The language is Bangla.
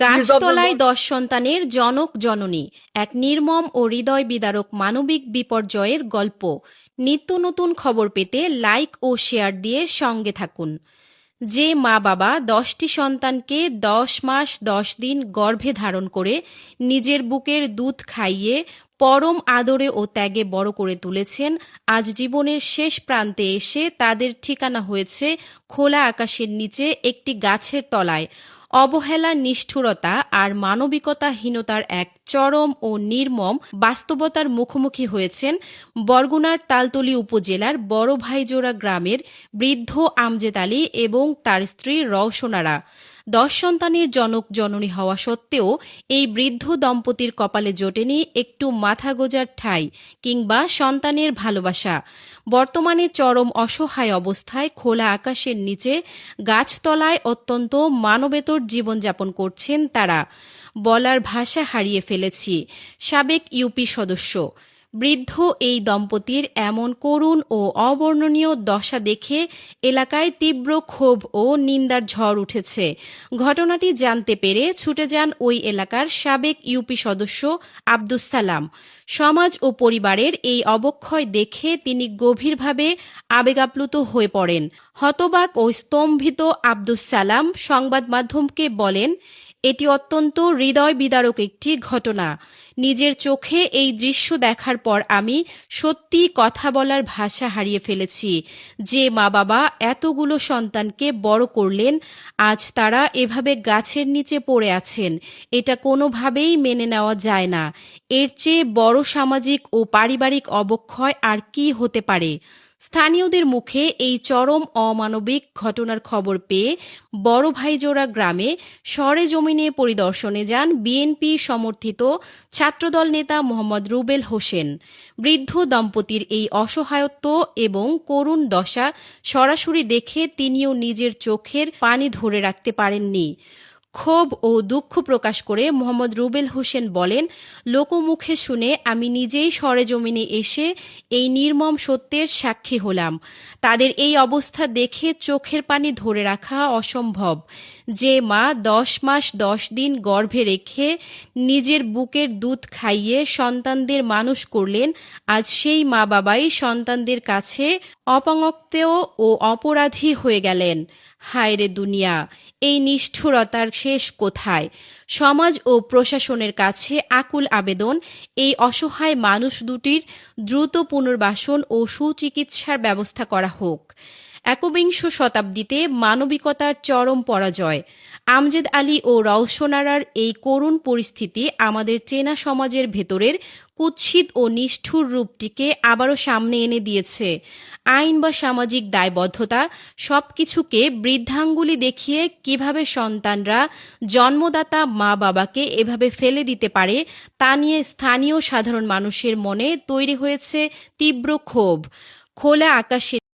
গাছতলায় 10 সন্তানের জনক জননী, এক নির্মম ও হৃদয় বিদারক মানবিক বিপর্যয়ের গল্প। নিত্য নতুন খবর পেতে লাইক ও শেয়ার দিয়ে সঙ্গে থাকুন। যে মা বাবা 10টি সন্তানকে 10 মাস 10 দিন গর্ভে ধারণ করে নিজের বুকের দুধ খাইয়ে পরম আদরে ও ত্যাগে বড় করে তুলেছেন, আজ জীবনের শেষ প্রান্তে এসে তাদের ঠিকানা হয়েছে খোলা আকাশের নিচে একটি গাছের তলায়। অবহেলা, নিষ্ঠুরতা আর মানবিকতাহীনতার এক চরম ও নির্মম বাস্তবতার মুখোমুখি হয়েছেন বরগুনার তালতলী উপজেলার বড় ভাইজোড়া গ্রামের বৃদ্ধ আমজেদ আলী এবং তার স্ত্রী রওশনারা। 10 সন্তানের জনক জননী হওয়া সত্ত্বেও এই বৃদ্ধ দম্পতির কপালে জোটেনি একটু মাথা গোজার ঠাঁই কিংবা সন্তানের ভালোবাসা। বর্তমানে চরম অসহায় অবস্থায় খোলা আকাশের নিচে গাছতলায় অত্যন্ত মানবেতর জীবনযাপন করছেন তারা। বলার ভাষা হারিয়ে ফেলেছি। সাবেক ইউপি সদস্য বৃদ্ধ এই দম্পতির এমন করুণ ও অবর্ণনীয় দশা দেখে এলাকায় তীব্র ক্ষোভ ও নিন্দার ঝড় উঠেছে। ঘটনাটি জানতে পেরে ছুটে যান ওই এলাকার সাবেক ইউপি সদস্য আব্দুস সালাম। সমাজ ও পরিবারের এই অবক্ষয় দেখে তিনি গভীরভাবে আবেগাপ্লুত হয়ে পড়েন। হতবাক ও স্তম্ভিত আব্দুস সালাম সংবাদ মাধ্যমকে বলেন, এটি অত্যন্ত হৃদয় বিদারক একটি ঘটনা। নিজের চোখে এই দৃশ্য দেখার পর আমি সত্যি কথা বলার ভাষা হারিয়ে ফেলেছি। যে মা বাবা এতগুলো সন্তানকে বড় করলেন, আজ তারা এভাবে গাছের নিচে পড়ে আছেন, এটা কোনোভাবেই মেনে নেওয়া যায় না। এর চেয়ে বড় সামাজিক ও পারিবারিক অবক্ষয় আর কি হতে পারে? স্থানীয়দের মুখে এই চরম অমানবিক ঘটনার খবর পেয়ে বড় ভাইজোড়া গ্রামে সরেজমিনে পরিদর্শনে যান বিএনপি সমর্থিত ছাত্রদল নেতা মোহাম্মদ রুবেল হোসেন। বৃদ্ধ দম্পতির এই অসহায়ত্ব এবং করুণ দশা সরাসরি দেখে তিনিও নিজের চোখের পানি ধরে রাখতে পারেননি। ক্ষোভ ও দুঃখ প্রকাশ করে মোহাম্মদ রুবেল হোসেন বলেন, লোকমুখে শুনে আমি নিজেই সরেজমিনে এসে এই নির্মম সত্যের সাক্ষী হলাম। তাদের এই অবস্থা দেখে চোখের পানি ধরে রাখা অসম্ভব। যে মা 10 মাস 10 দিন গর্ভে রেখে নিজের বুকের দুধ খাইয়ে সন্তানদের মানুষ করলেন, আজ সেই মা বাবাই সন্তানদের কাছে অপঙ্ক্তেয় ও অপরাধী হয়ে গেলেন। হায় রে দুনিয়া, এই নিষ্ঠুরতার শেষ কোথায়? সমাজ ও প্রশাসনের কাছে আকুল আবেদন, এই অসহায় মানুষ দুটির দ্রুত পুনর্বাসন ও সুচিকিৎসার ব্যবস্থা করা হোক। একবিংশ শতাব্দীতে মানবিকতার চরম পরাজয়। আমজেদ আলী ও রওশনারার এই করুণ পরিস্থিতি আমাদের চেনা সমাজের ভেতরের কুৎসিত ও নিষ্ঠুর রূপটিকে আবারও সামনে এনে দিয়েছে। আইন বা সামাজিক দায়বদ্ধতা সবকিছুকে বৃদ্ধাঙ্গুলি দেখিয়ে কিভাবে সন্তানরা জন্মদাতা মা বাবাকে এভাবে ফেলে দিতে পারে তা নিয়ে স্থানীয় সাধারণ মানুষের মনে তৈরি হয়েছে তীব্র ক্ষোভ। খোলা আকাশে